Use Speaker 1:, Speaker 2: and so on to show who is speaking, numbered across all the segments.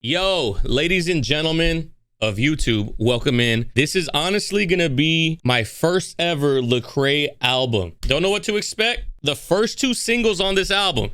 Speaker 1: Yo, ladies and gentlemen of YouTube, welcome in. This is honestly gonna be my first ever Lecrae album. Don't know what to expect. The first two singles on this album,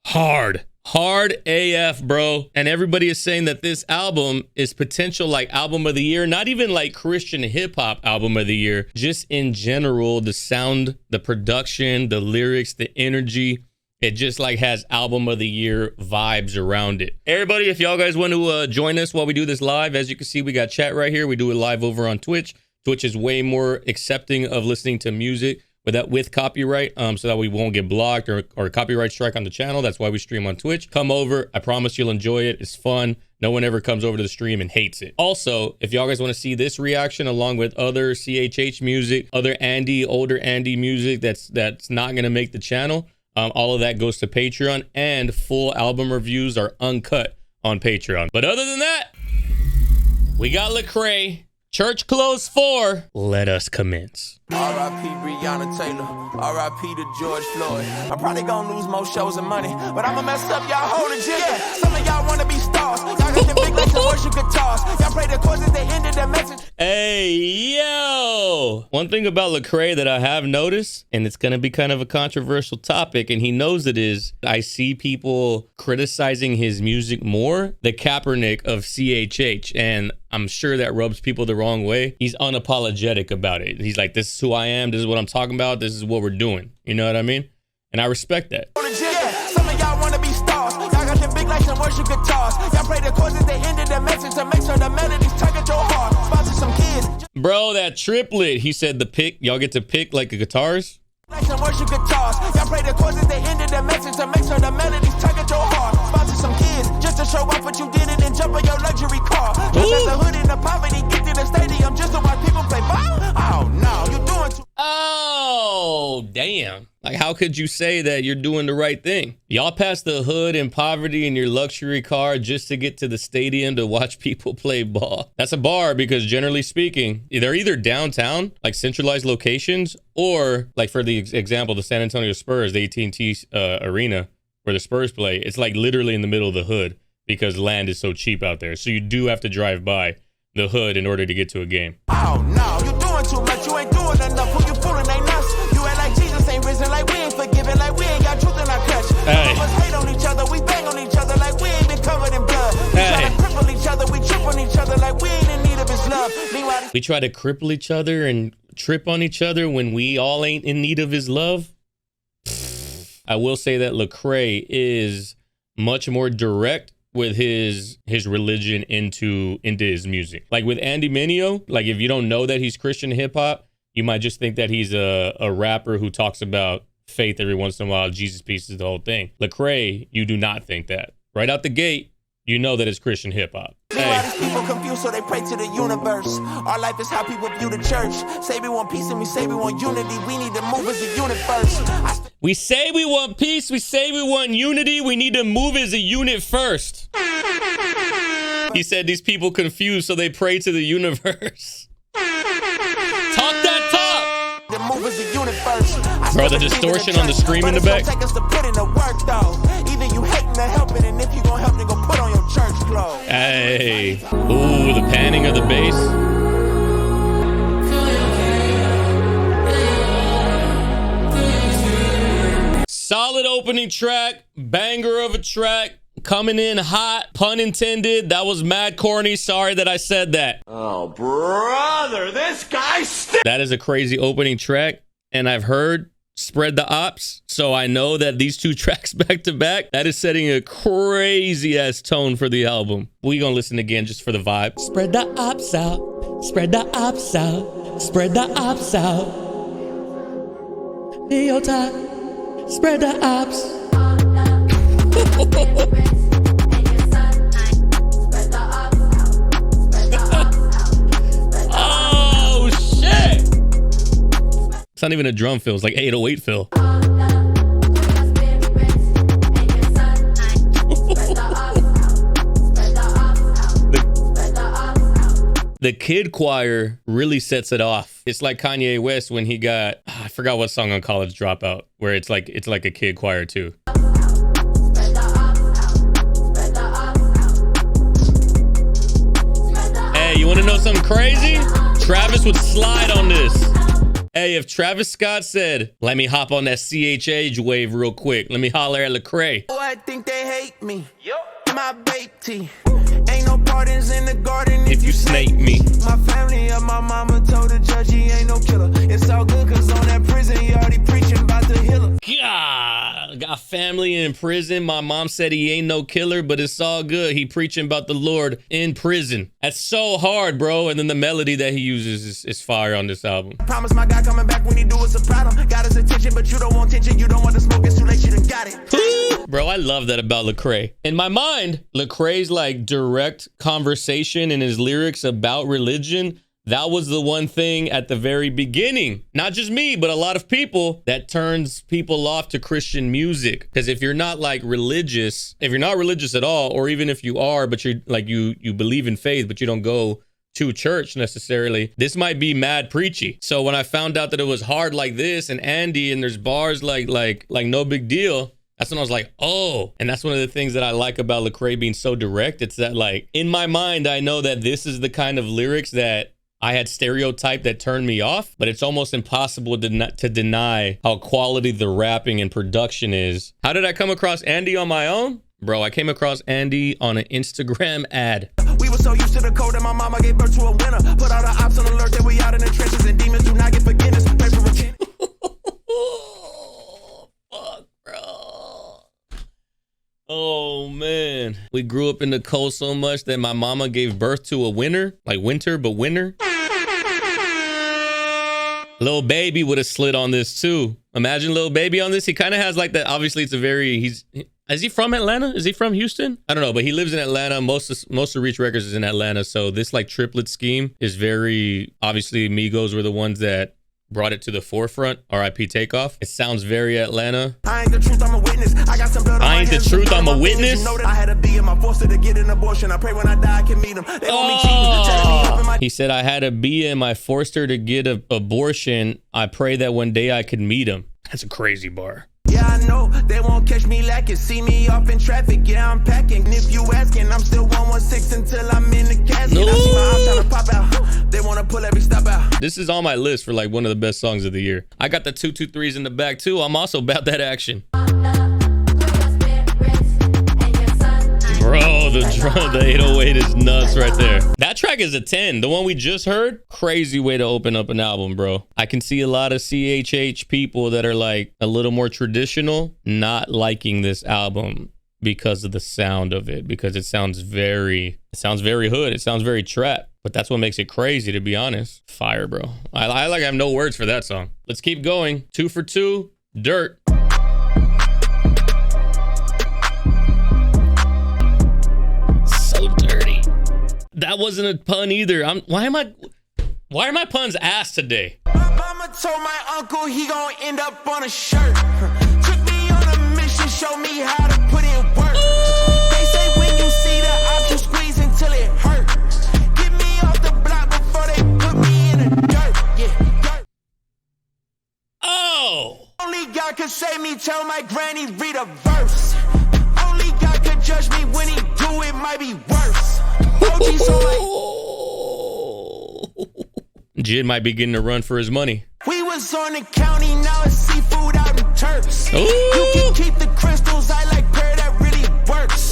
Speaker 1: hard AF, bro. And everybody is saying that this album is potential like album of the year, not even like Christian hip hop album of the year, just in general, the sound, the production, the lyrics, the energy. It just like has album of the year vibes around it. Everybody, if y'all guys want to join us while we do this live, as you can see, we got chat right here. We do it live over on Twitch. Twitch is way more accepting of listening to music with copyright, so that we won't get blocked or copyright strike on the channel. That's why we stream on Twitch. Come over. I promise you'll enjoy it. It's fun. No one ever comes over to the stream and hates it. Also, if y'all guys want to see this reaction along with other CHH music, other older Andy music that's not going to make the channel, all of that goes to Patreon, and full album reviews are uncut on Patreon. But other than that, we got Lecrae. Church closed 4. Let us commence.
Speaker 2: R.I.P. Breonna Taylor, R.I.P. to George Floyd. I'm probably gonna lose more shows and money, but I'ma mess up y'all whole agenda. Some of y'all wanna be stars. Y'all got the big legs and worship guitars. Y'all play the chords at the end of the message.
Speaker 1: Hey, yo! One thing about Lecrae that I have noticed, and it's gonna be kind of a controversial topic, and he knows it is, I see people criticizing his music more, the Kaepernick of CHH, and I'm sure that rubs people the wrong way. He's unapologetic about it. He's like, this is who I am. This is what I'm talking about. This is what we're doing. You know what I mean? And I respect that.
Speaker 2: Some of y'all want to be stars. Y'all got the big lights and worship guitars. Y'all play the chords at the end of the message to make sure the melodies target your heart. Sponsor some kids.
Speaker 1: Bro, that triplet. He said the pick. Y'all get to pick like the guitars.
Speaker 2: Lights and worship guitars. Y'all play the chords at the end of the message to make sure the melodies target your heart. Sponsor some kids just to show off what you did and jump on your luxury car. Just as the hood in the poverty, get to the stadium just to watch people play ball. Oh no, you doing too.
Speaker 1: Oh, damn. Like, how could you say that you're doing the right thing? Y'all pass the hood and poverty in your luxury car just to get to the stadium to watch people play ball. That's a bar, because generally speaking, they're either downtown, like centralized locations, or like for the example, the San Antonio Spurs, the AT&T arena where the Spurs play, it's like literally in the middle of the hood because land is so cheap out there. So you do have to drive by the hood in order to get to a game.
Speaker 2: Oh no, you doing too much. You ain't doing enough. Who you fooling ain't us. You ain't like Jesus, ain't risen like we ain't forgiven, like we ain't got truth in our clutch.
Speaker 1: Hey.
Speaker 2: All of us hate on each other, we bang on each other like we ain't been covered in blood. We try to cripple each other, we trip on each other like we ain't in need of his love. Meanwhile,
Speaker 1: we try to cripple each other and trip on each other when we all ain't in need of his love. I will say that Lecrae is much more direct with his religion into his music. Like with Andy Mineo, like if you don't know that he's Christian hip hop, you might just think that he's a rapper who talks about faith every once in a while. Jesus pieces the whole thing. Lecrae, you do not think that. Right out the gate, you know that it's Christian hip hop.
Speaker 2: Meanwhile, these people confused, so they pray to the universe. Our life is how people view the church. Say we want peace and we say we want unity. We need to move as a unit first.
Speaker 1: We say we want peace. We say we want unity. We need to move as a unit first. He said these people confused, so they pray to the universe. Talk that talk.
Speaker 2: The move as a unit first.
Speaker 1: Bro, the distortion on the scream in the back.
Speaker 2: Take us to put in the work though. Either you hating or helping, and if you gonna help, then go put on your church clothes.
Speaker 1: Hey, ooh, the panning of the bass. Solid opening track, banger of a track, coming in hot, pun intended. That was mad corny. Sorry that I said that.
Speaker 2: Oh, brother, this guy's
Speaker 1: That is a crazy opening track, and I've heard Spread the Ops, so I know that these two tracks back to back, that is setting a crazy ass tone for the album. We gonna listen again just for the vibe. Spread the ops out, spread the ops out, spread the ops out. Be your top, spread the ops. Oh shit! It's not even a drum fill, it's like 808 fill. The kid choir really sets it off. It's like Kanye West when he got, I forgot what song on College Dropout, where it's like a kid choir too. something crazy, Travis would slide on this. Hey, if Travis Scott said, let me hop on that CHH wave real quick. Let me holler at Lecrae.
Speaker 2: Oh, I think they hate me. My baked tea. Ain't no pardons in the garden
Speaker 1: if you snake me.
Speaker 2: My family or my mama told the judge he ain't no killer. It's all good cause on that prison he already preaching about the healer.
Speaker 1: God, got family in prison. My mom said he ain't no killer, but it's all good. He preaching about the Lord in prison. That's so hard, bro. And then the melody that he uses is fire on this album.
Speaker 2: I promise my guy coming back when he do us a problem. Got his attention, but you don't want tension. You don't want to smoke, it's too late, you done got it.
Speaker 1: Bro, I love that about Lecrae. In my mind, Lecrae's like direct conversation in his lyrics about religion, that was the one thing at the very beginning, not just me, but a lot of people, that turns people off to Christian music. Because if you're not like religious, if you're not religious at all, or even if you are, but you're like you believe in faith, but you don't go to church necessarily, this might be mad preachy. So when I found out that it was hard like this and Andy and there's bars like no big deal, that's when I was like, oh. And that's one of the things that I like about Lecrae being so direct. It's that like in my mind, I know that this is the kind of lyrics that I had stereotyped that turned me off, but it's almost impossible to deny how quality the rapping and production is. How did I come across Andy on my own? Bro, I came across Andy on an Instagram ad.
Speaker 2: We were so used to the code that my mama gave birth to a winner. Put all the ops on alert that we out in the trenches and demons do not get forgiveness. Pray for repentance.
Speaker 1: Fuck, bro. Oh, man. We grew up in the cold so much that my mama gave birth to a winner. Like winter, but winter. Lil Baby would have slid on this too. Imagine Lil Baby on this. He kind of has like that. Obviously, it's a very, is he from Atlanta? Is he from Houston? I don't know, but he lives in Atlanta. Most of Reach Records is in Atlanta. So this like triplet scheme is very, obviously Migos were the ones that brought it to the forefront. R.I.P. Takeoff. It sounds very Atlanta.
Speaker 2: I ain't the truth, I'm a witness. I got some blood on
Speaker 1: I ain't
Speaker 2: my
Speaker 1: the
Speaker 2: hands.
Speaker 1: truth, I'm a witness.
Speaker 2: You know that I had to be in my forcer to get an abortion. I pray when I die I can meet them. They want me cheating, turning me up in my...
Speaker 1: He said, I had to be in my forced her to get an abortion. I pray that one day I could meet him. That's a crazy bar.
Speaker 2: Yeah, I know they won't catch me lacking. See me off in traffic, yeah, I'm packing. If you asking, I'm still 116 until I'm in the casket. I see my eyes trying to pop out. They want to pull every stop out.
Speaker 1: This is on my list for like one of the best songs of the year. I got the 223s in the back too. I'm also about that action. Bro, the 808 is nuts right there. That track is a 10. The one we just heard, crazy way to open up an album, bro. I can see a lot of CHH people that are like a little more traditional not liking this album because of the sound of it, because it sounds very hood. It sounds very trap, but that's what makes it crazy, to be honest. Fire, bro. I like have no words for that song. Let's keep going. 2 for 2, Dirt. That wasn't a pun either. Why are my puns ass today?
Speaker 2: My mama told my uncle he gon' end up on a shirt. Took me on a mission, show me how to put in work. They say when you see the op, you squeeze until it hurt. Get me off the block before they put me in the dirt. Yeah, dirt.
Speaker 1: Oh!
Speaker 2: Only God could save me, tell my granny read a verse. Only God could judge me when he do it, might be worse.
Speaker 1: Jid might be getting a run for his money.
Speaker 2: We was on the county, now it's seafood out in Turks.
Speaker 1: Ooh.
Speaker 2: You can keep the crystals, I like prayer, that really works.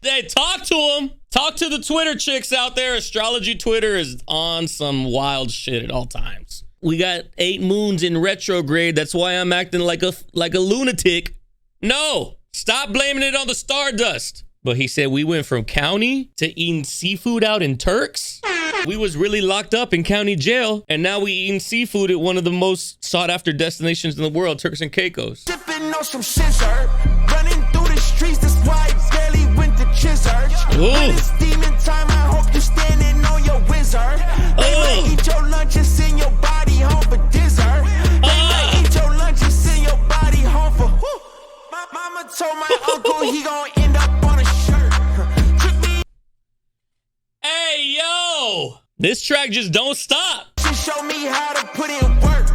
Speaker 1: Hey, talk to him. Talk to the Twitter chicks out there. Astrology Twitter is on some wild shit at all times. We got 8 moons in retrograde. That's why I'm acting like a lunatic. No, stop blaming it on the stardust. But he said we went from county to eating seafood out in Turks. We was really locked up in county jail, and now we eating seafood at one of the most sought after destinations in the world, Turks and Caicos.
Speaker 2: Sipping on some scissor, running through the streets, that's why I barely went to Chisholm. When it's demon time, I hope you standing on your wizard. They might eat your lunch and send your body home for dessert. They might eat your lunch and send your body home for My mama told my uncle he gon' end up on a shirt.
Speaker 1: Hey, yo! This track just don't stop.
Speaker 2: She showed me how to put in work.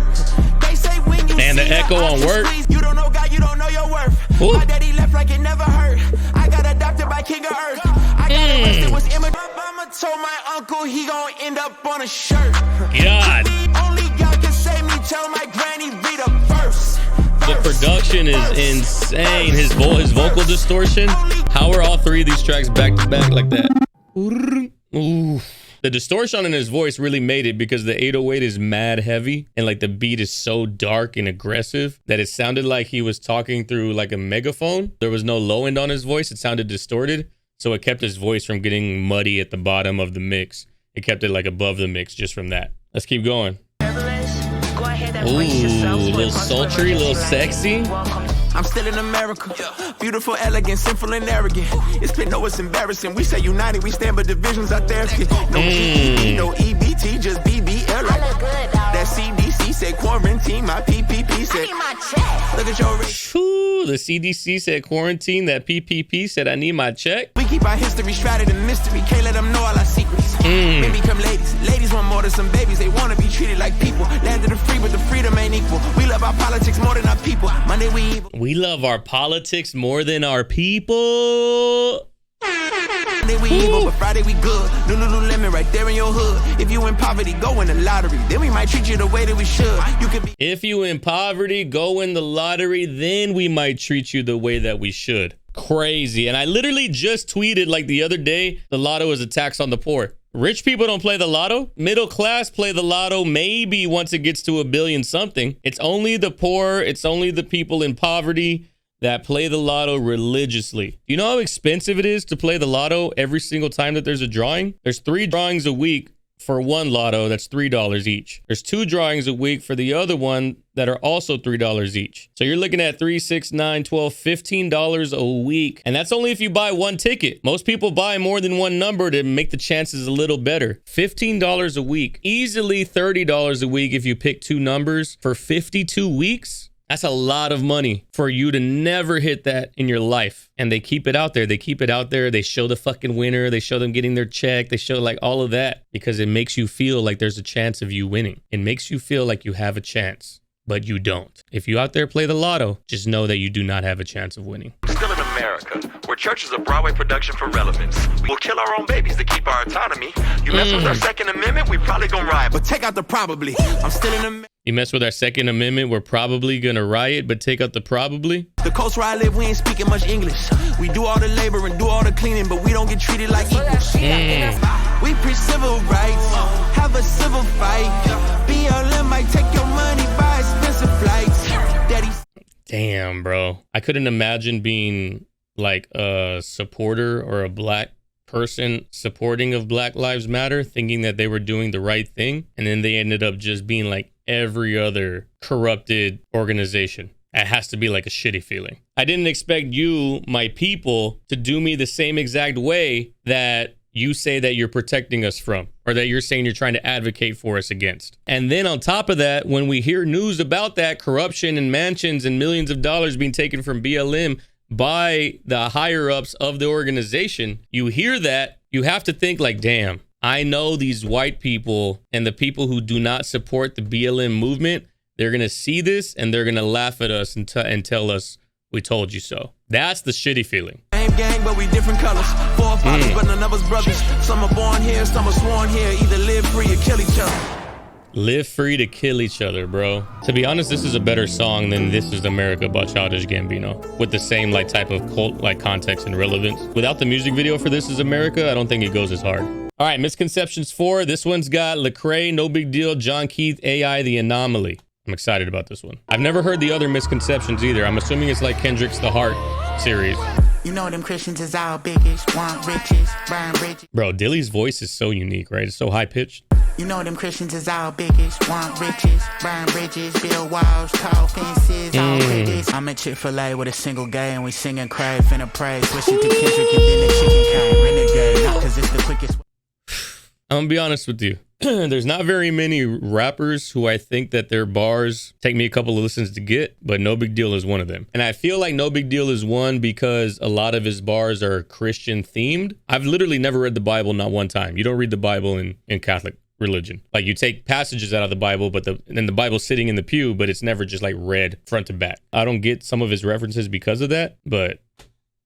Speaker 2: They say when you
Speaker 1: Man, the echo on work.
Speaker 2: You don't know God, you don't know your worth.
Speaker 1: Ooh.
Speaker 2: My daddy left like it never hurt. I got adopted by King of Earth. I got arrested, was image. My mama told my uncle he gon' end up on a shirt.
Speaker 1: God.
Speaker 2: Only God can save me. Tell my granny read a verse.
Speaker 1: The production is insane. His vocal distortion. How are all three of these tracks back to back like that? Ooh. The distortion in his voice really made it because the 808 is mad heavy and like the beat is so dark and aggressive that it sounded like he was talking through like a megaphone. There was no low end on his voice. It sounded distorted. So it kept his voice from getting muddy at the bottom of the mix. It kept it like above the mix just from that. Let's keep going. Ooh, a little sultry, a little sexy.
Speaker 2: I'm still in America. Beautiful, elegant, sinful, and arrogant. It's been no, it's embarrassing. We say united, we stand, but divisions out there. No EBT, no EBT, just BBL. That CDC said quarantine, my PPP said. Look at your
Speaker 1: the CDC said quarantine. That PPP said I need my check.
Speaker 2: We keep our history shrouded in mystery. Can't let them know all our secrets. Men become ladies. Ladies want more than some babies. They want to be treated like people. Landed the free, but the freedom ain't equal. We love our politics more than our people. Monday we evil.
Speaker 1: We love our politics more than our people.
Speaker 2: Monday we evil, but Friday we good. Lululemon right there in your hood. If you in poverty, go in the lottery. Then we might treat you the way that we should. You could be.
Speaker 1: If you in poverty, go in the lottery. Then we might treat you the way that we should. Crazy. And I literally just tweeted like the other day, the lotto is a tax on the poor. Rich people don't play the lotto. Middle class play the lotto maybe once it gets to $1 billion something. It's only the poor. It's only the people in poverty that play the lotto religiously. You know how expensive it is to play the lotto every single time that there's a drawing? There's 3 drawings a week for one lotto. That's $3 each. There's 2 drawings a week for the other one that are also $3 each. So you're looking at $3, $6, $9, $12, $15 a week. And that's only if you buy one ticket. Most people buy more than one number to make the chances a little better. $15 a week. Easily $30 a week if you pick 2 numbers for 52 weeks. That's a lot of money for you to never hit that in your life. And they keep it out there. They keep it out there. They show the fucking winner. They show them getting their check. They show like all of that because it makes you feel like there's a chance of you winning. It makes you feel like you have a chance, but you don't. If you out there play the lotto, just know that you do not have a chance of winning.
Speaker 3: Still in America, where church is a Broadway production for relevance. We'll kill our own babies to keep our autonomy. You mess with our Second Amendment, we probably gonna riot.
Speaker 2: But take out the probably. I'm still in America.
Speaker 1: You mess with our Second Amendment, we're probably gonna riot, but take out the probably.
Speaker 2: The coast where I live, we ain't speaking much English. We do all the labor and do all the cleaning, but we don't get treated like equals. We preach civil rights, have a civil fight. BLM might take your money, buy expensive flights. Daddy.
Speaker 1: Damn, bro. I couldn't imagine being like a supporter or a black person supporting of Black Lives Matter, thinking that they were doing the right thing. And then they ended up just being like every other corrupted organization. It has to be like a shitty feeling. I didn't expect you, my people, to do me the same exact way that you say that you're protecting us from, or that you're saying you're trying to advocate for us against. And then on top of that, when we hear news about that corruption and mansions and millions of dollars being taken from BLM by the higher ups of the organization, you hear that, you have to think like, damn, I know these white people and the people who do not support the BLM movement, they're going to see this and they're going to laugh at us and tell us, we told you so. That's the shitty feeling.
Speaker 2: Same gang, but we different colors. 4 fathers, but none of us brothers. Some are born here, some are sworn here. Either live free or kill each other.
Speaker 1: Live free to kill each other, bro. To be honest, this is a better song than This Is America by Childish Gambino, with the same like type of cult like context and relevance. Without the music video for This Is America, I don't think it goes as hard. All right, Misconceptions 4. This one's got Lecrae, No Big Deal, John Keith, AI, The Anomaly. I'm excited about this one. I've never heard the other Misconceptions either. I'm assuming it's like Kendrick's The Heart series.
Speaker 4: You know them Christians is our biggest, want riches, burn bridges.
Speaker 1: Bro, Dilly's voice is so unique, right? It's so high pitched.
Speaker 4: You know them Christians is our biggest, want riches, burn bridges, build walls, tall fences, all this. I'm at Chick-fil-A with a single gay and we singing Crave, finna pray, switch it to Kendrick and then the chicken came, renegade, not cause it's the quickest.
Speaker 1: I'm gonna be honest with you. There's not very many rappers who I think that their bars take me a couple of listens to get, but No Big Deal is one of them. And I feel like No Big Deal is one because a lot of his bars are Christian themed. I've literally never read the Bible, not one time. You don't read the Bible in Catholic religion. Like you take passages out of the Bible, but then the Bible's sitting in the pew, but it's never just like read front to back. I don't get some of his references because of that, but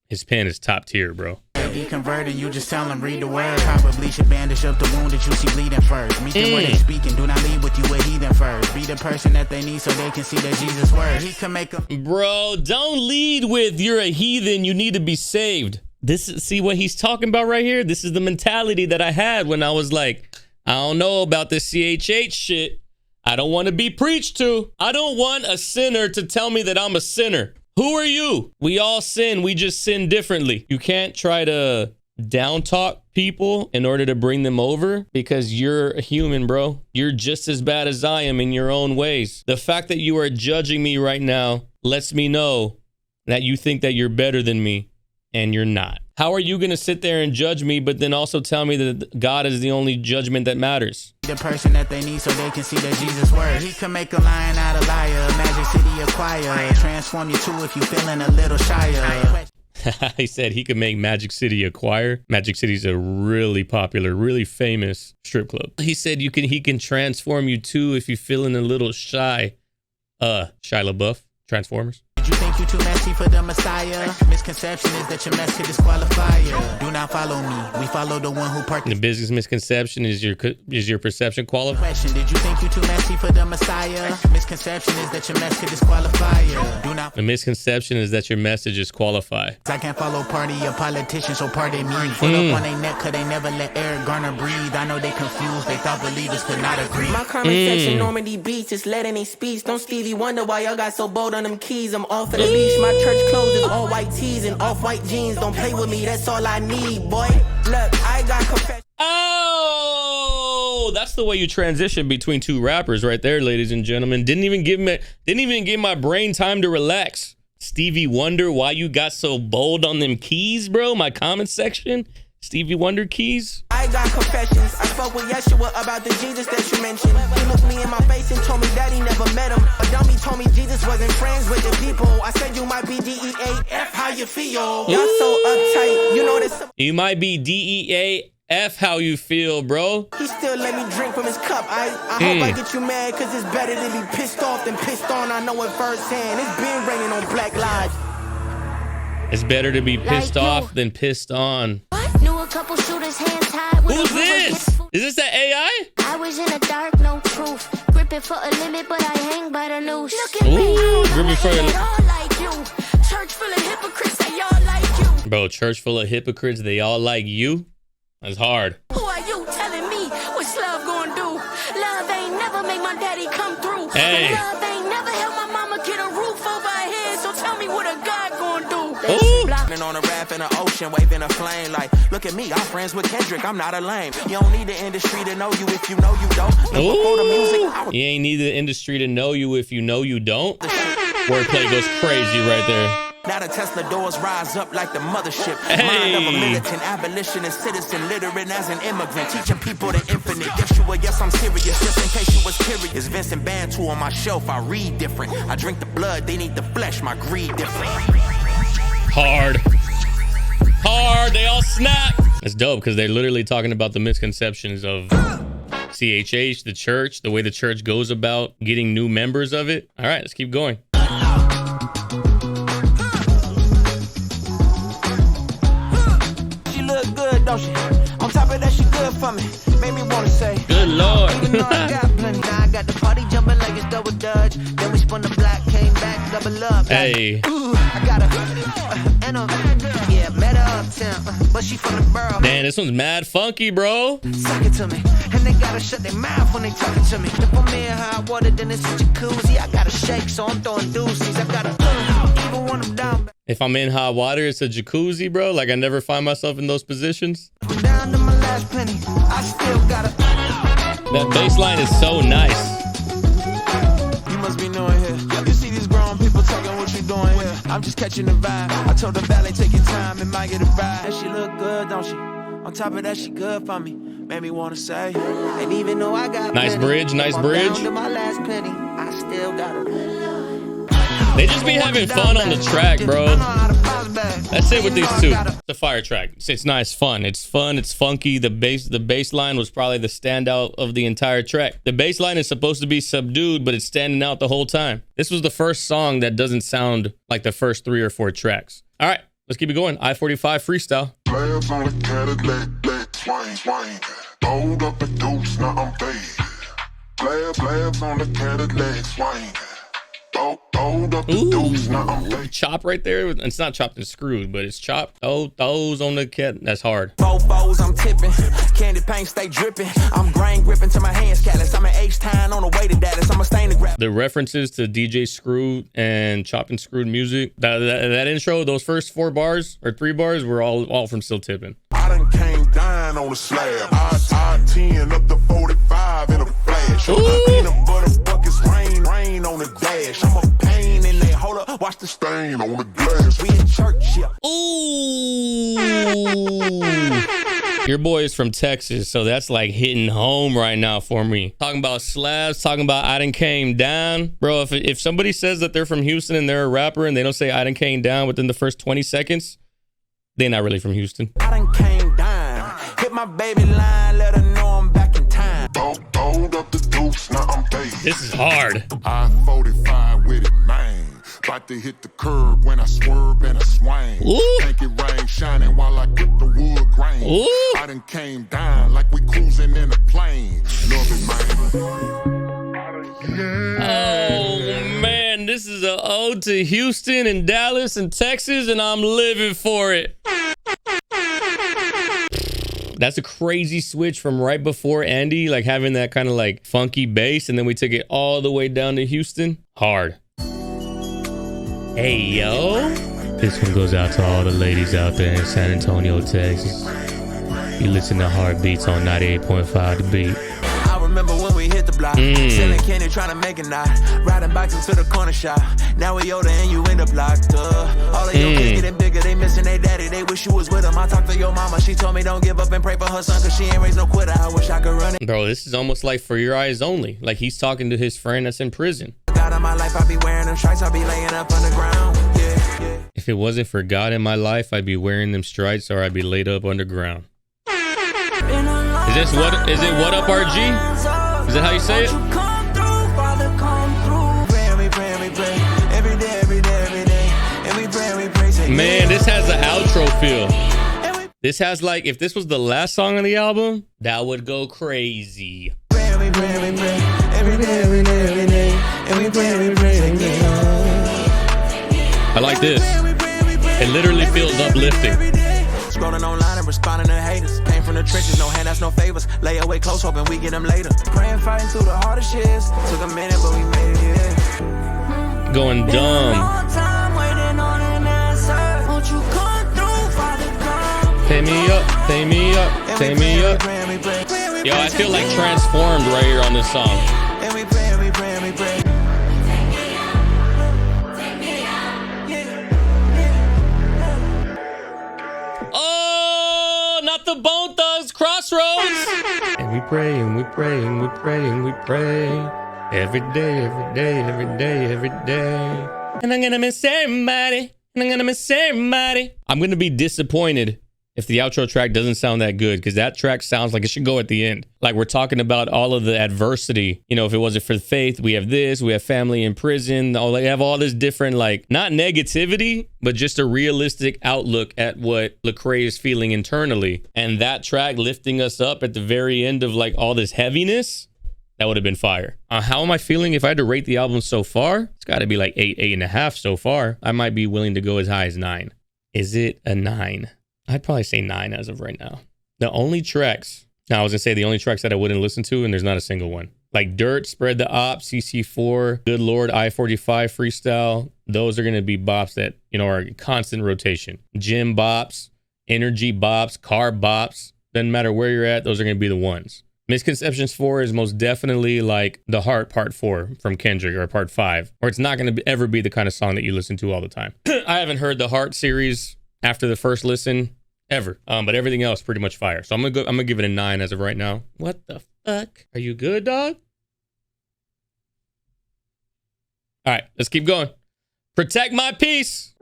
Speaker 1: his pen is top tier, bro.
Speaker 4: If he converted, you just tell him, read the word. Probably should bandage up the wound that you see bleeding first. Meet them where they speaking, do not leave with you a heathen first. Be the person that they need so they can see that Jesus' word. He can make them.
Speaker 1: Bro, don't lead with you're a heathen, you need to be saved. See what he's talking about right here? This is the mentality that I had when I was like, I don't know about this CHH shit. I don't want to be preached to. I don't want a sinner to tell me that I'm a sinner. Who are you? We all sin. We just sin differently. You can't try to down talk people in order to bring them over because you're a human, bro. You're just as bad as I am in your own ways. The fact that you are judging me right now lets me know that you think that you're better than me, and you're not. How are you going to sit there and judge me, but then also tell me that God is the only judgment that matters?
Speaker 4: The person that they need so they can see that Jesus' word. He can make a lion out of liar. Magic City acquire. Transform you too if you feeling a little shyer.
Speaker 1: He said he could make Magic City acquire. Magic City's a really popular, really famous strip club. He said he can transform you too if you're feeling a little shy. Shia LaBeouf, Transformers.
Speaker 4: Did you think you too messy for the Messiah? Misconception is that your mess could disqualify you. Do not follow me. We follow the one who parked.
Speaker 1: The business misconception is your perception qualified.
Speaker 4: Question: did you think you too messy for the Messiah? Misconception is that your mess could disqualify you. Do not.
Speaker 1: The misconception is that your message is qualified.
Speaker 4: I can't follow party or politicians, so pardon me. Put up on their neck cause they never let Eric Garner breathe. I know they confused. They thought believers could not agree.
Speaker 5: My comment section, Normandy Beach, just letting they speech. Don't Stevie wonder why y'all got so bold on them keys. I'm off of the leash. My church clothes is all white tees and off-white jeans. Don't play with me, that's all I need, boy. Look, I got confession.
Speaker 1: Oh, that's the way you transition between two rappers right there, ladies and gentlemen. Didn't even give my brain time to relax. Stevie Wonder, why you got so bold on them keys, bro? My comment section. Stevie Wonder keys.
Speaker 5: I got confessions. I spoke with Yeshua about the Jesus that you mentioned. He looked me in my face and told me that he never met him. A dummy told me Jesus wasn't friends with the people. I said you might be DEAF, how you feel? Y'all so uptight, you know this.
Speaker 1: You might be DEAF, how you feel, bro.
Speaker 5: He still let me drink from his cup. I hope I get you mad, cause it's better to be pissed off than pissed on. I know it firsthand. It's been raining on Black Lives.
Speaker 1: It's better to be pissed off than pissed on.
Speaker 6: Knew a couple shooters hands tied.
Speaker 1: Who's this? Is this that AI?
Speaker 6: I was in the dark, no truth. Gripping for a limit, but I hang by the noose. Look at me.
Speaker 1: Gripping for a
Speaker 6: all like you. Church full of hypocrites, they all like you.
Speaker 1: Bro, church full of hypocrites, they all like you? That's hard.
Speaker 6: Who are you telling me what's love gonna do? Love ain't never make my daddy come through.
Speaker 1: Hey.
Speaker 6: Love ain't never helped my mama get a roof over her head. So tell me what a God gonna do.
Speaker 2: On a raft in the ocean, waving a flame like, look at me, I'm friends with Kendrick, I'm not a lame. You don't need the industry to know you if you know you don't. Before the music,
Speaker 1: you ain't need the industry to know you if you know you don't. Wordplay goes crazy right there.
Speaker 2: Now the Tesla doors rise up like the mothership.
Speaker 1: Hey.
Speaker 2: Mind of a militant, abolitionist, citizen, literate as an immigrant, teaching people the infinite. Yeshua, yes, I'm serious, just in case you was curious. Vincent Bantu on my shelf, I read different. I drink the blood, they need the flesh, my greed different.
Speaker 1: Hard, they all snap. It's dope because they're literally talking about the misconceptions of CHH, the church, the way the church goes about getting new members of it. All right, let's keep going.
Speaker 5: She look good, don't she? On top of that, she good for me. Made me wanna say,
Speaker 1: good Lord.
Speaker 5: even though I got plenty. Now I got the party jumping like it's double dutch. Then we spun the block, came back, double up.
Speaker 1: Hey.
Speaker 5: Ooh, I got a, and yeah, met her uptown, but she from the borough.
Speaker 1: Man, this one's mad funky, bro.
Speaker 5: Suck it to me, and they gotta shut their mouth when they talking to me. If I'm in hot water, then it's a jacuzzi. I gotta shake, so I'm throwing deuces. I gotta even when I'm down.
Speaker 1: If I'm in hot water, it's a jacuzzi, bro. Like I never find myself in those positions.
Speaker 5: I'm down to my last penny. I still gotta.
Speaker 1: That bass line is so nice.
Speaker 2: You must be knowing here. You see these grown people talking what you doing here. I'm just catching the vibe. I told the ballet, take your time, it might get a ride. And she look good, don't she? On top of that, she good for me. Made me wanna say.
Speaker 5: And even though I got
Speaker 1: Nice
Speaker 5: plenty,
Speaker 1: bridge, nice
Speaker 5: I'm
Speaker 1: bridge.
Speaker 5: down to my last penny. I still gotta.
Speaker 1: They just be having fun on the track, bro. That's it with these two. It's a fire track. It's nice, fun. It's fun. It's funky. The bass line was probably the standout of the entire track. The bass line is supposed to be subdued, but it's standing out the whole time. This was the first song that doesn't sound like the first 3 or 4 tracks. All right, let's keep it going. I-45 freestyle.
Speaker 7: Slabs on the Cadillac, black swing, swing. Hold up the deuce, now I'm faded. Slabs on the Cadillac, swing. Hold up the deuce, now I'm faded.
Speaker 1: Chop right there. It's not chopped and screwed, but it's chopped. Oh, those on the cat. That's hard.
Speaker 5: Bobos, I'm tipping. Candy paint stay dripping. I'm grain gripping to my hands callous. I'm an H-Town on the way to Dallas. I'm a stain to grab.
Speaker 1: The references to DJ Screwed and chopped and screwed music. That intro, those first 4 bars or 3 bars were all from Still Tipping.
Speaker 7: I done came down on the slab. I 10 up to 45 in a flash. Peanut butter buckets, rain on the dash. I'm a pain in they hold up. Watch the stain on the glass.
Speaker 5: We in church, yeah.
Speaker 1: Ooh. Your boy is from Texas, so that's like hitting home right now for me. Talking about slabs, talking about I done came down. Bro, if somebody says that they're from Houston and they're a rapper and they don't say I done came down within the first 20 seconds, they're not really from Houston.
Speaker 5: I done came down. Hit my baby line, let her know I'm back in time.
Speaker 7: Hold up the deuce, now I'm faded.
Speaker 1: This is hard.
Speaker 7: I 45 with it, man. Like to hit the curb when I swerve and I swing.
Speaker 1: Ooh.
Speaker 7: Make it rain shining while I get the wood grain.
Speaker 1: Ooh.
Speaker 7: I done came down like we cruising in a plane. Love it, man.
Speaker 1: Oh man, this is an ode to Houston and Dallas and Texas, and I'm living for it. That's a crazy switch from right before Andy, like having that kind of like funky bass, and then we took it all the way down to Houston. Hard. Hey, yo. This one goes out to all the ladies out there in San Antonio, Texas. You listen to Heartbeats on 98.5 The Beat.
Speaker 5: I remember when we hit the block, selling candy, trying to make a knot, riding bikes into the corner shop. Now we older and you end up locked up. All of your kids getting bigger, they missing their daddy, they wish you was with them. I talked to your mama, she told me don't give up and pray for her son, cause she ain't raised no quitter. I wish I could run it.
Speaker 1: Bro, this is almost like For Your Eyes Only. Like he's talking to his friend that's in prison.
Speaker 5: God in my life, I be wearing them stripes, I be laying up on the ground. Yeah.
Speaker 1: If it wasn't for God in my life, I'd be wearing them stripes or I'd be laid up underground. Is it what up, RG? Is that how you say it? Man, this has an outro feel. This has like, if this was the last song on the album, that would go crazy. I like this. It literally feels uplifting.
Speaker 5: Scrolling online and responding to haters. Came from the trenches, no handouts, no favors. Lay away close, hoping we get them later. Praying, fighting through the hardest shits. Took a minute, but we made it, yeah.
Speaker 1: Going dumb. Pay me up, pay me up, pay me up. Yo, I feel like transformed right here on this song.
Speaker 5: And we pray, we pray, we pray.
Speaker 1: Oh, not the Bone Thugs, Crossroads. And we pray, and we pray, and we pray, and we pray. Every day, every day, every day, every day. And I'm gonna miss everybody. And I'm gonna miss everybody. I'm gonna be disappointed if the outro track doesn't sound that good, because that track sounds like it should go at the end. Like we're talking about all of the adversity. You know, if it wasn't for faith, we have this, we have family in prison. We have all this different, like, not negativity, but just a realistic outlook at what Lecrae is feeling internally. And that track lifting us up at the very end of like all this heaviness, that would have been fire. How am I feeling if I had to rate the album so far? It's got to be like 8, 8.5 so far. I might be willing to go as high as 9. Is it a 9? I'd probably say 9 as of right now. The only tracks, now I was gonna say the only tracks that I wouldn't listen to, and there's not a single one. Like Dirt, Spread the Op, CC4, Good Lord, I-45 Freestyle. Those are gonna be bops that, you know, are constant rotation. Gym bops, energy bops, car bops. Doesn't matter where you're at, those are gonna be the ones. Misconceptions 4 is most definitely like The Heart Part 4 from Kendrick, or Part 5, or it's not gonna ever be the kind of song that you listen to all the time. I haven't heard the Heart series after the first listen ever, but everything else pretty much fire. So I'm gonna give it a 9 as of right now. What the fuck? Are you good, dog? All right, let's keep going. Protect my peace.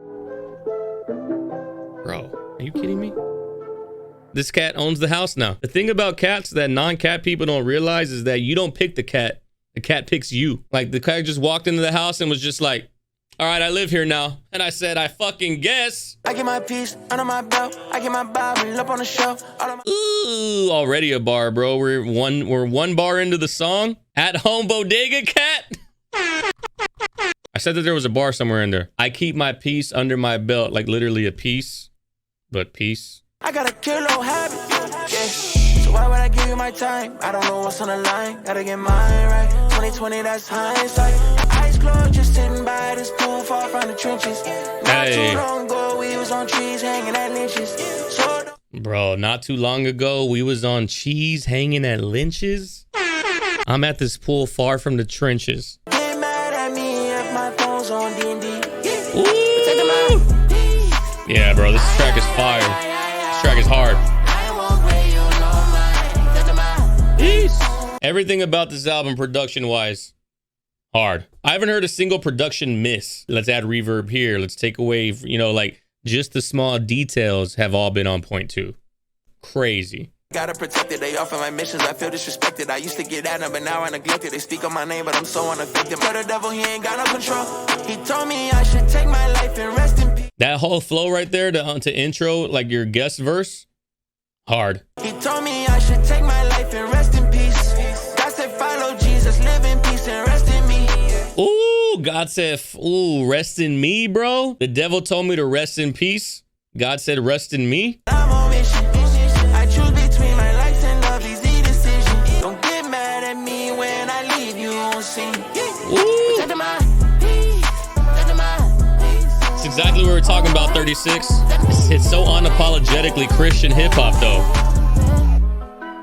Speaker 1: Bro, are you kidding me? This cat owns the house now. The thing about cats that non-cat people don't realize is that you don't pick the cat picks you. Like the cat just walked into the house and was just like, All right, I live here now. And I said, I fucking guess.
Speaker 5: I get my piece under my belt. I get my Bible up on the shelf.
Speaker 1: Ooh, already a bar, bro. We're one bar into the song. At home bodega cat. I said that there was a bar somewhere in there. I keep my piece under my belt, like literally a piece, but peace.
Speaker 5: I got a kilo habit, yeah. So why would I give you my time? I don't know what's on the line. Gotta get mine right. 2020, that's hindsight. Eyes closed, just sitting by this pool, far from the trenches. Not too long ago, we was on trees hanging at lynches.
Speaker 1: Bro, not too long ago, we was on cheese hanging at lynches. I'm at this pool far from the trenches.
Speaker 5: Get mad at me if my phone's on D&D.
Speaker 1: Yeah, bro, this track is fire. This track is hard. Everything about this album, production-wise, hard. I haven't heard a single production miss. Let's add reverb here. Let's take away, you know, like, just the small details have all been on point, too. Crazy.
Speaker 5: Gotta protect it, they offer my missions, I feel disrespected. I used to get at them, but now I neglect it. They speak on my name, but I'm so unaffected. But the devil, he ain't got no control. He told me I should take my life and rest in peace.
Speaker 1: That whole flow right there to intro, like your guest verse, hard.
Speaker 5: He told me I should take my life and rest in peace. God said follow Jesus, live in peace and rest in me.
Speaker 1: Ooh, God said, ooh, rest in me, bro. The devil told me to rest in peace. God said rest in me.
Speaker 5: I'm on mission. I choose between my life and love, easy decision. Don't get mad at me when I leave you on scene.
Speaker 1: It's exactly what we were talking about, 36. It's so unapologetically Christian hip-hop, though.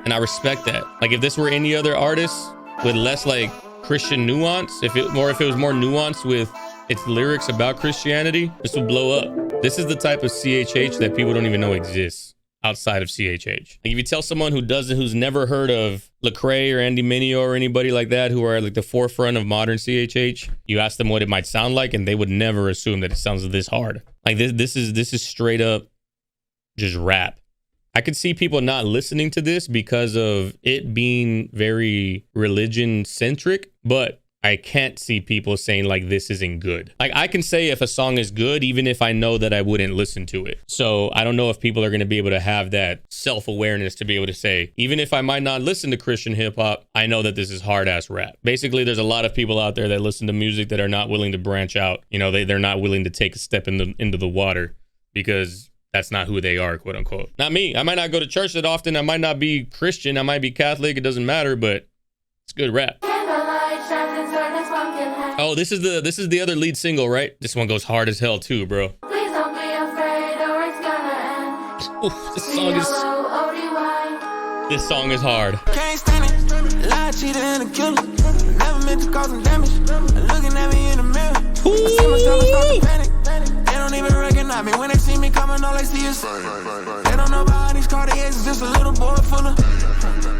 Speaker 1: And I respect that. Like, if this were any other artist with less, like, Christian nuance, if it was more nuanced with its lyrics about Christianity, this would blow up. This is the type of CHH that people don't even know exists outside of CHH. Like, if you tell someone who's never heard of Lecrae or Andy Mineo or anybody like that, who are like the forefront of modern CHH, you ask them what it might sound like, and they would never assume that it sounds this hard. Like, this is straight up just rap. I could see people not listening to this because of it being very religion centric, but I can't see people saying like this isn't good. Like, I can say if a song is good, even if I know that I wouldn't listen to it. So I don't know if people are going to be able to have that self-awareness to be able to say, even if I might not listen to Christian hip hop, I know that this is hard ass rap. Basically, there's a lot of people out there that listen to music that are not willing to branch out. You know, they're not willing to take a step into the water because that's not who they are, quote unquote. Not me. I might not go to church that often. I might not be Christian. I might be Catholic. It doesn't matter, but it's good rap. Oh, this is the other lead single, right? This one goes hard as hell too, bro.
Speaker 8: Please don't be afraid or it's gonna end.
Speaker 1: Oof, this song is hard.
Speaker 5: Can't stand it. Lie, cheater, and a killer. Never meant to cause them damage. Looking at me in the mirror. I see myself and start to panic. They don't even recognize me. When they see me coming, all they see is they don't know behind these Cartiers is just a little boy full of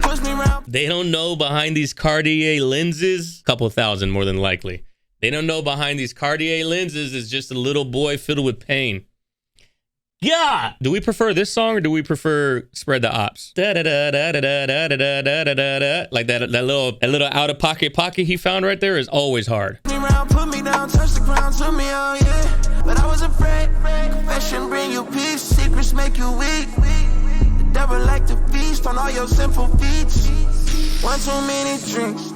Speaker 5: push me around.
Speaker 1: They don't know behind these Cartier lenses, couple thousand more than likely. They don't know behind these Cartier lenses is just a little boy filled with pain. Yeah. Do we prefer this song or do we prefer Spread the Ops? Da da da da da da da da da da da da. Like that little out of pocket he found right there is always hard.
Speaker 5: Put me down, touch the ground, took me out, yeah. But I was afraid. Confession bring you peace, secrets make you weak. The devil like to feast on all your sinful feats. One too many drinks.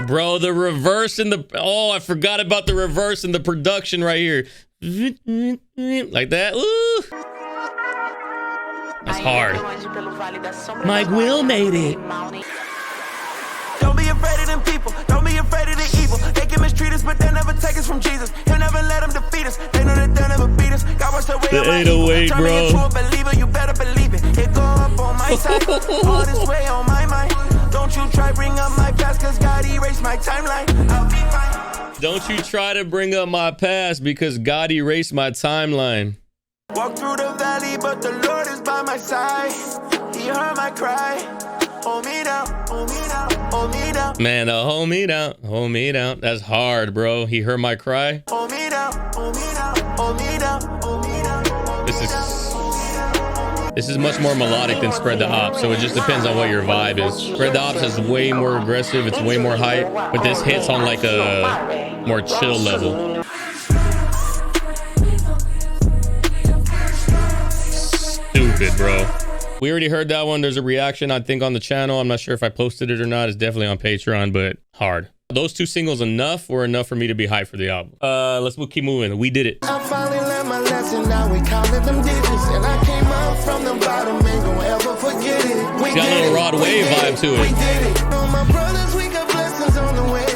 Speaker 1: Bro, the reverse in the... Oh, I forgot about the reverse in the production right here. Like that. Ooh. That's hard. Mike Will made it.
Speaker 5: Don't be afraid of them people. Don't be afraid of the evil. They can mistreat us, but they'll never take us from Jesus. He'll never let them defeat us. They know that they'll never beat us. God wants to weigh
Speaker 1: the 808, bro.
Speaker 5: Turn me into a believer, you better believe it. It go up on my side. All this way on my mind. Don't you try bring up my past, cause God erased my timeline. I'll be fine.
Speaker 1: Don't you try to bring up my past because God erased my timeline.
Speaker 5: Walk through the valley, but the Lord is by my side. He heard my cry. Hold me down, hold me down, hold me down.
Speaker 1: Man, hold me down, hold me down. That's hard, bro. He heard my cry.
Speaker 5: Hold me down, hold me down, hold me down, hold me down.
Speaker 1: This is much more melodic than Spread the Ops, so it just depends on what your vibe is. Spread the Ops is way more aggressive, it's way more hype, but this hits on like a more chill level. Stupid, bro. We already heard that one. There's a reaction, I think, on the channel. I'm not sure if I posted it or not. It's definitely on Patreon, but hard. Those two singles enough or enough for me to be hyped for the album. Let's keep moving. We did it.
Speaker 5: I finally learned my lesson, now we counted them digits. And I came up from the bottom, ain't gonna ever forget it.
Speaker 1: It's got a little Rod Wave vibe to
Speaker 5: We
Speaker 1: it.
Speaker 5: did it. Oh, my brothers, we got blessings on the way.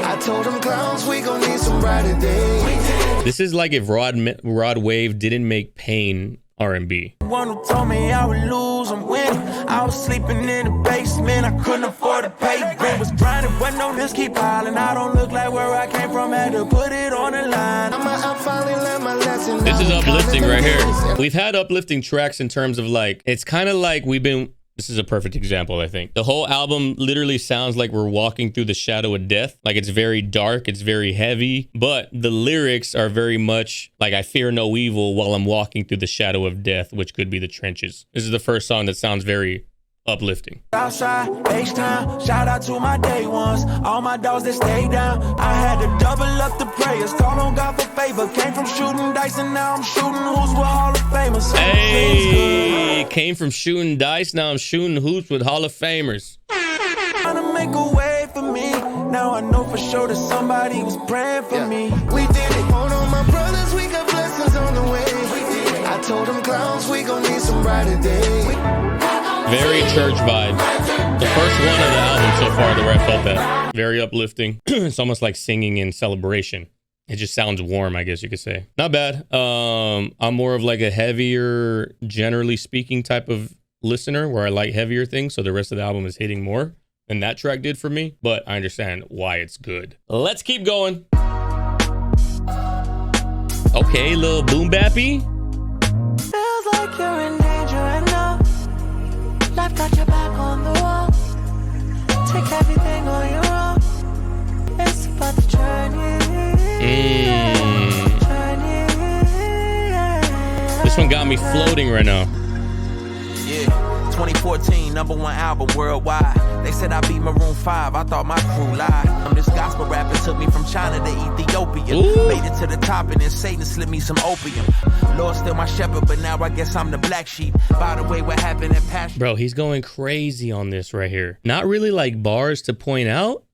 Speaker 5: I told them clowns, we gon' need some brighter days.
Speaker 1: This is like if Rod Wave didn't make Pain R&B.
Speaker 5: One who told me I would lose, I'm winning. I was sleeping in the basement, I couldn't afford to pay rent. Was grinding, wasn't no this keep piling. I don't look like where I came from, had to put it on the line. I finally learned my lesson.
Speaker 1: This is uplifting right here. We've had uplifting tracks in terms of like, it's kind of like this is a perfect example, I think. The whole album literally sounds like we're walking through the shadow of death. Like it's very dark, it's very heavy, but the lyrics are very much like I fear no evil while I'm walking through the shadow of death, which could be the trenches. This is the first song that sounds very uplifting.
Speaker 5: Outside, H-Town, shout out to my day ones, all my dogs that stay down. I had to double up the prayers, call on God for favor. Came from shooting dice and now I'm shooting hoops with Hall of Famers.
Speaker 1: Hey, came from shooting dice, now I'm shooting hoops with Hall of Famers.
Speaker 5: Trying to make a way for me, now I know for sure that somebody was praying for me. We did it, hold on my brothers, we got blessings on the way. I told them clowns, we gon' need some brighter days.
Speaker 1: Very church vibe. The first one of the album so far where I felt that. Very uplifting. It's almost like singing in celebration. It just sounds warm, I guess you could say. Not bad. I'm more of like a heavier, generally speaking type of listener where I like heavier things. So the rest of the album is hitting more than that track did for me. But I understand why it's good. Let's keep going. Okay, little boom bappy.
Speaker 5: Feels like you're in danger and now life got your back on the wall. Take everything on your own. It's about the journey.
Speaker 1: This one got me floating right now.
Speaker 5: Yeah, 2014, #1 album worldwide. They said I beat Maroon 5, I thought my crew lied. This gospel rapper took me from China to Ethiopia.
Speaker 1: Ooh.
Speaker 5: Made it to the top and then Satan slipped me some opium. Lord still my shepherd, but now I guess I'm the black sheep. By the way, what happened at Passion?
Speaker 1: Bro, he's going crazy on this right here. Not really like bars to point out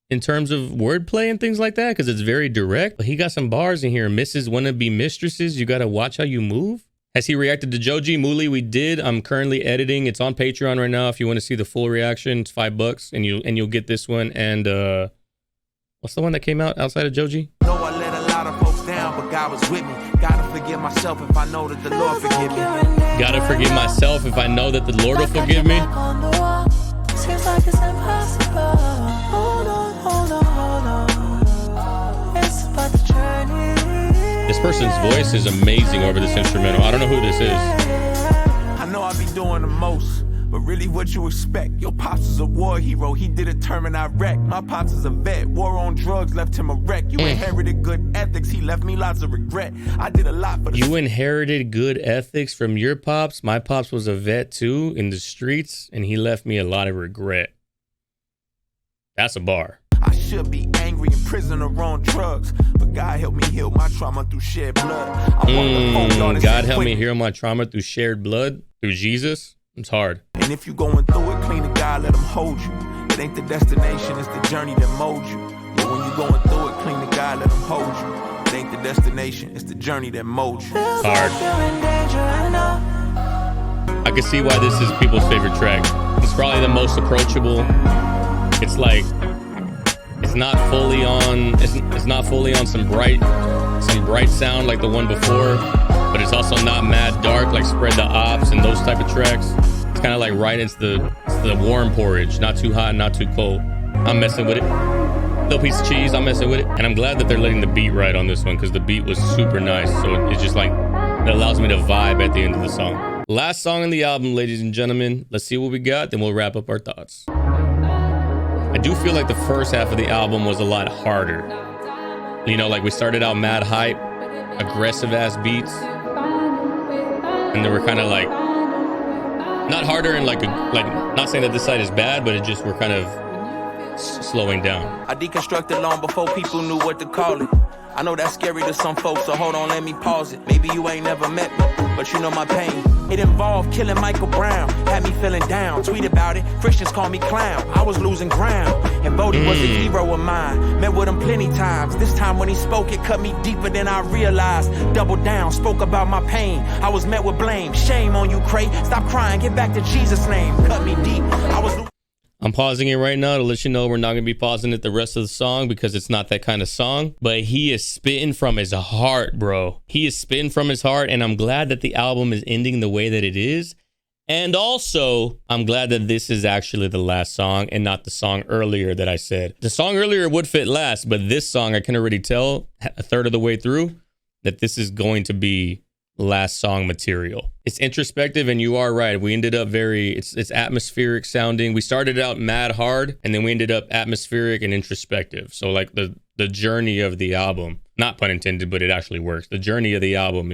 Speaker 1: in terms of wordplay and things like that, because it's very direct. But he got some bars in here. Mrs. Wannabe Mistresses, you gotta watch how you move. Has he reacted to Joji Mooley? We did. I'm currently editing. It's on Patreon right now. If you want to see the full reaction, it's $5 and you'll get this one. And what's the one that came out outside of Joji?
Speaker 5: No, I let a lot of folks down, but God was with me. Gotta forgive myself if I know that the Lord forgive me.
Speaker 1: Gotta forgive myself if I know that the Lord will forgive me.
Speaker 5: Seems like it's impossible. Hold on, hold on, hold on. It's about the journey.
Speaker 1: This person's voice is amazing over this instrumental. I don't know who this is.
Speaker 5: I know I be doing the most, but really what you expect? Your pops is a war hero, he did a term in Iraq. My pops is a vet, war on drugs left him a wreck. You inherited good ethics, he left me lots of regret. I did a lot for the...
Speaker 1: You inherited good ethics from your pops. My pops was a vet too in the streets, and he left me a lot of regret. That's a bar.
Speaker 5: I should be angry in prison or on drugs, but God help me heal my trauma through shed blood.
Speaker 1: God help me heal my trauma through shared blood, through Jesus. It's hard.
Speaker 5: And if you going through it, clean to God, let him hold you. It ain't the destination, it's the journey that molds you. Yeah, when you going through it, clean to God, let him hold you. It ain't the destination, it's the journey that molds you.
Speaker 1: It's hard. I can see why this is people's favorite track. It's probably the most approachable. It's like, it's not fully on, it's not fully on some bright sound like the one before, but it's also not mad dark like Spread the Ops and those type of tracks. It's kind of like right into the warm porridge, not too hot, not too cold. I'm messing with it. Little piece of cheese, I'm messing with it. And I'm glad that they're letting the beat ride on this one, because the beat was super nice. So it's just like, it allows me to vibe at the end of the song. Last song on the album, ladies and gentlemen. Let's see what we got, then we'll wrap up our thoughts. I do feel like the first half of the album was a lot harder. You know, like we started out mad hype, aggressive ass beats, and then we're kind of like Not harder and like not saying that this side is bad, but it just we're kind of slowing down.
Speaker 5: I deconstructed long before people knew what to call it. I know that's scary to some folks, so hold on, let me pause it. Maybe you ain't never met me, but you know my pain. It involved killing Michael Brown, had me feeling down. Tweet about it, Christians call me clown. I was losing ground, and Bodie was a hero of mine. Met with him plenty times. This time when he spoke, it cut me deeper than I realized. Doubled down, spoke about my pain. I was met with blame. Shame on you, Cray. Stop crying, get back to Jesus' name. Cut me deep.
Speaker 1: I'm pausing it right now to let you know we're not going to be pausing it the rest of the song because it's not that kind of song. But he is spitting from his heart, bro. He is spitting from his heart, and I'm glad that the album is ending the way that it is. And also, I'm glad that this is actually the last song and not the song earlier that I said. The song earlier would fit last, but this song, I can already tell a third of the way through that this is going to be last song material. It's introspective, and you are right. We ended up it's atmospheric sounding. We started out mad hard, and then we ended up atmospheric and introspective. So like the journey of the album, not pun intended, but it actually works. The journey of the album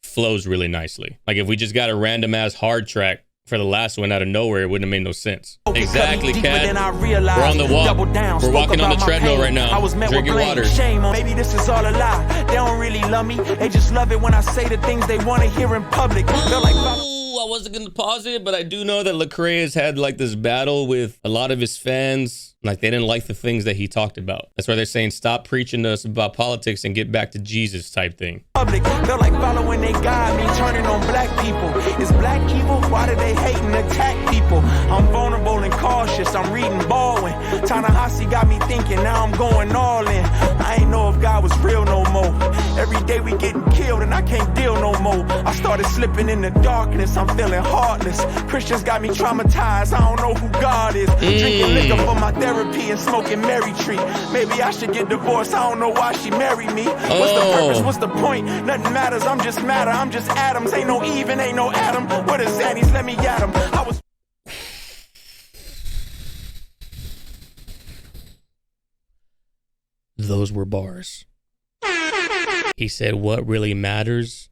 Speaker 1: flows really nicely. Like if we just got a random ass hard track for the last one out of nowhere, it wouldn't have made no sense. Exactly, Cat. We're on the walk. We're walking on the treadmill right now, drinking water.
Speaker 5: Shame on. Maybe this is all a lie. They don't really love me. They just love it when I say the things they want to hear in public. They're like,
Speaker 1: I wasn't going to pause it, but I do know that Lecrae has had like this battle with a lot of his fans. Like they didn't like the things that he talked about. That's why they're saying stop preaching to us about politics and get back to Jesus type thing.
Speaker 5: Public, they're like following they God, me turning on black people. Is black evil? Why do they hate and attack people? I'm vulnerable and cautious. I'm reading Baldwin. Ta-Nehisi got me thinking. Now I'm going all in. I ain't know if God was real no more. Every day we getting killed and I can't deal no more. I started slipping in the darkness. I'm feeling heartless. Christians got me traumatized. I don't know who God is. Drinking liquor for my therapy and smoking Mary Tree. Maybe I should get divorced. I don't know why she married me. What's the purpose? What's the point? Nothing matters. I'm just matter. I'm just atoms. Ain't no Eve and ain't no Adam. What is Zannies? Let me at him. I was.
Speaker 1: Those were bars. He said, what really matters?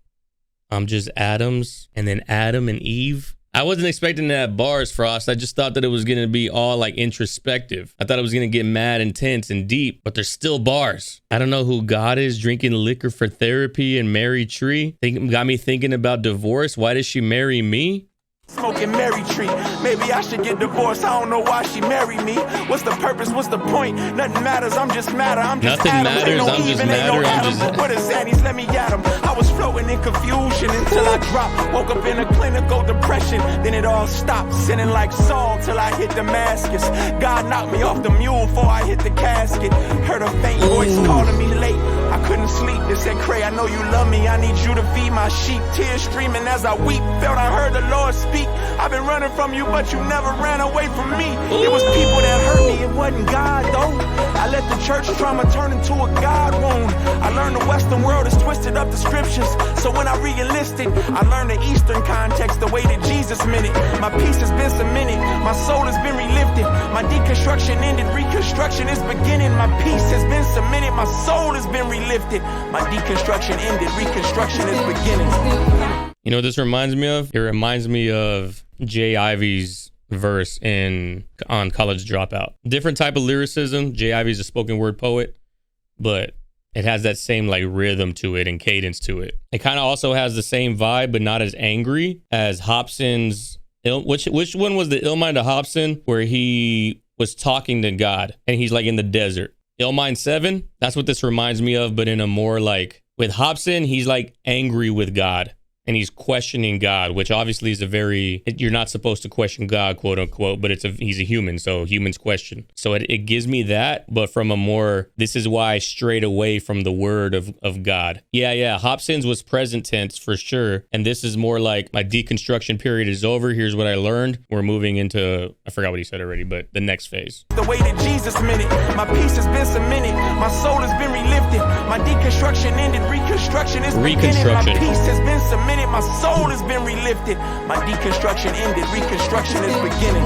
Speaker 1: I'm just atoms. And then Adam and Eve. I wasn't expecting to have bars, Frost. I just thought that it was going to be all like introspective. I thought it was going to get mad, intense, and deep, but there's still bars. I don't know who God is, drinking liquor for therapy and Mary Tree. Got me thinking about divorce. Why does she marry me?
Speaker 5: Smoking Mary Tree. Maybe I should get divorced. I don't know why she married me. What's the purpose? What's the point? Nothing matters. I'm just matter. I'm just
Speaker 1: Nothing
Speaker 5: Adam.
Speaker 1: matters.
Speaker 5: No
Speaker 1: I'm
Speaker 5: Eve
Speaker 1: just
Speaker 5: and
Speaker 1: matter.
Speaker 5: no
Speaker 1: I'm just.
Speaker 5: What is Zannies? Let me at him. I was floating in confusion until I dropped. Woke up in a clinical depression. Then it all stopped. Sinning like Saul till I hit Damascus. God knocked me off the mule before I hit the casket. Heard a faint voice calling me late. I couldn't sleep. It said, Cray, I know you love me. I need you to feed my sheep. Tears streaming as I weep. Felt I heard the Lord speak. I've been running from you, but you never ran away from me. It was people that hurt me. It wasn't God, though. I let the church trauma turn into a God wound. I learned the Western world has twisted up the scriptures. So when I re-enlisted, I learned the Eastern context, the way that Jesus meant it. My peace has been cemented. My soul has been relifted. My deconstruction ended. Reconstruction is beginning. My peace has been cemented. My soul has been relifted. My deconstruction ended. Reconstruction is beginning.
Speaker 1: You know what this reminds me of? It reminds me of Jay Ivy's verse on College Dropout. Different type of lyricism. Jay Ivy's a spoken word poet, but it has that same like rhythm to it and cadence to it. It kind of also has the same vibe, but not as angry as Hobson's. Which one was the Illmind of Hobson, where he was talking to God and he's like in the desert? Illmind 7. That's what this reminds me of, but in a more like, with Hobson, he's like angry with God. And he's questioning God, which obviously is you're not supposed to question God, quote unquote, but he's a human, so humans question. So it gives me that, but from a more, this is why I strayed away from the word of God. Yeah, Hobson's was present tense for sure. And this is more like my deconstruction period is over. Here's what I learned. We're moving into, I forgot what he said already, but the next phase.
Speaker 5: The way that Jesus meant it. My peace has been cemented. My soul has been relifted. My deconstruction ended. Reconstruction is beginning. My peace has been cemented. My soul has been relifted. My deconstruction ended. Reconstruction is beginning.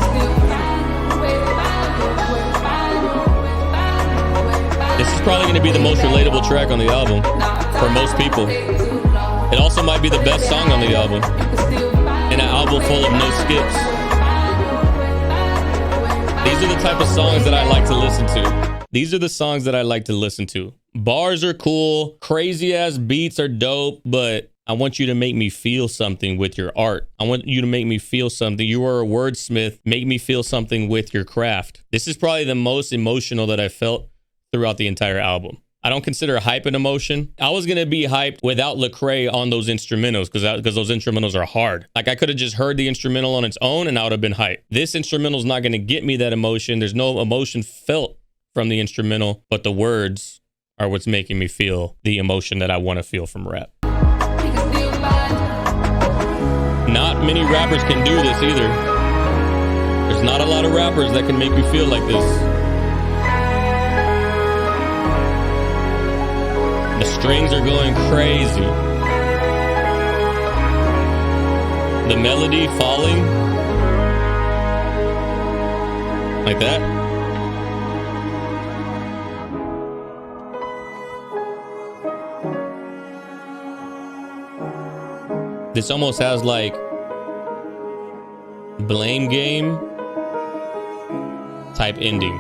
Speaker 1: This is probably going to be the most relatable track on the album for most people. It also might be the best song on the album. And and an album full of no skips. These are the type of songs that I like to listen to. These are the songs that I like to listen to. Bars are cool, crazy ass beats are dope, but I want you to make me feel something with your art. I want you to make me feel something. You are a wordsmith. Make me feel something with your craft. This is probably the most emotional that I felt throughout the entire album. I don't consider hype an emotion. I was going to be hyped without Lecrae on those instrumentals because those instrumentals are hard. Like I could have just heard the instrumental on its own and I would have been hyped. This instrumental is not going to get me that emotion. There's no emotion felt from the instrumental, but the words are what's making me feel the emotion that I want to feel from rap. Not many rappers can do this either. There's not a lot of rappers that can make you feel like this. The strings are going crazy. The melody falling. Like that. This almost has like Blame Game type ending.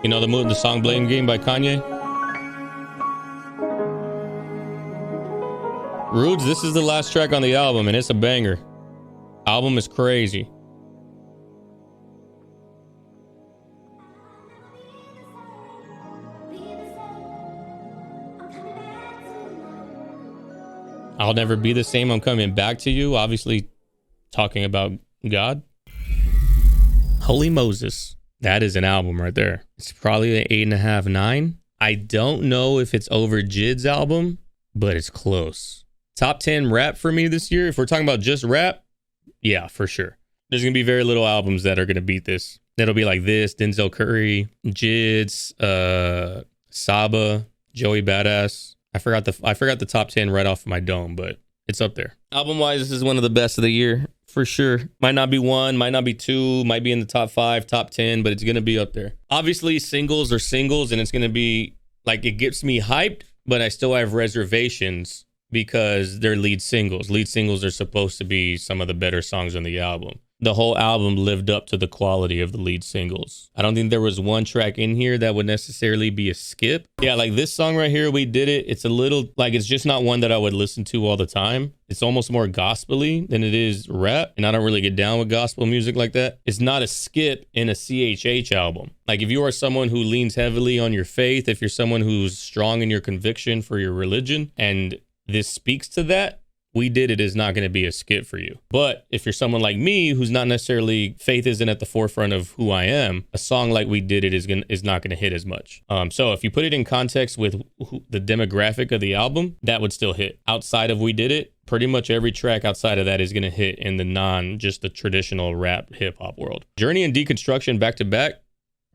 Speaker 1: You know the song Blame Game by Kanye? Rudes, this is the last track on the album and it's a banger. Album is crazy. I'll never be the same, I'm coming back to you. Obviously talking about God. Holy Moses. That is an album right there. It's probably an 8.5, 9. I don't know if it's over Jid's album, but it's close. Top 10 rap for me this year. If we're talking about just rap, yeah, for sure. There's going to be very little albums that are going to beat this. It'll be like this, Denzel Curry, Jids, Saba, Joey Badass. I forgot the top 10 right off of my dome, but it's up there. Album-wise, this is one of the best of the year, for sure. Might not be 1, might not be 2, might be in the top 5, top 10, but it's going to be up there. Obviously, singles are singles, and it's going to be, like, it gets me hyped, but I still have reservations because they're lead singles. Lead singles are supposed to be some of the better songs on the album. The whole album lived up to the quality of the lead singles. I don't think there was one track in here that would necessarily be a skip. Yeah, like this song right here, We Did It. It's a little, like, it's just not one that I would listen to all the time. It's almost more gospel-y than it is rap, and I don't really get down with gospel music like that. It's not a skip in a CHH album. Like, if you are someone who leans heavily on your faith, if you're someone who's strong in your conviction for your religion, and this speaks to that, We Did It is not going to be a skip for you. But if you're someone like me who's not necessarily, faith isn't at the forefront of who I am, a song like We Did It is not going to hit as much. So if you put it in context with the demographic of the album, that would still hit. Outside of We Did It, pretty much every track outside of that is going to hit in the just the traditional rap hip hop world. Journey and Deconstruction back to back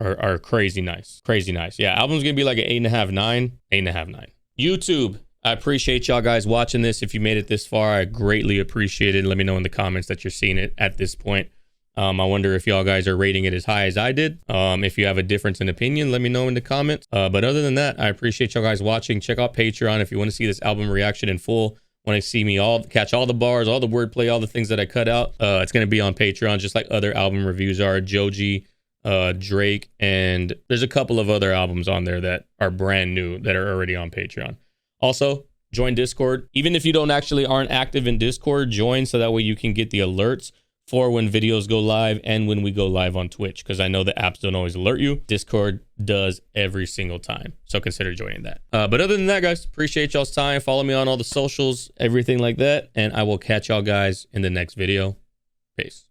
Speaker 1: are crazy nice. Crazy nice. Yeah, album's going to be like an 8.5, 9. 8.5, 9. YouTube. I appreciate y'all guys watching this. If you made it this far, I greatly appreciate it. Let me know in the comments that you're seeing it at this point. I wonder if y'all guys are rating it as high as I did. If you have a difference in opinion, let me know in the comments. But other than that, I appreciate y'all guys watching. Check out Patreon if you want to see this album reaction in full. Want to see me catch all the bars, all the wordplay, all the things that I cut out. It's going to be on Patreon, just like other album reviews are. Joji, Drake, and there's a couple of other albums on there that are brand new that are already on Patreon. Also, join Discord. Even if you aren't active in Discord, join so that way you can get the alerts for when videos go live and when we go live on Twitch, because I know the apps don't always alert you. Discord does every single time, so consider joining that. But other than that, guys, appreciate y'all's time. Follow me on all the socials, everything like that, and I will catch y'all guys in the next video. Peace.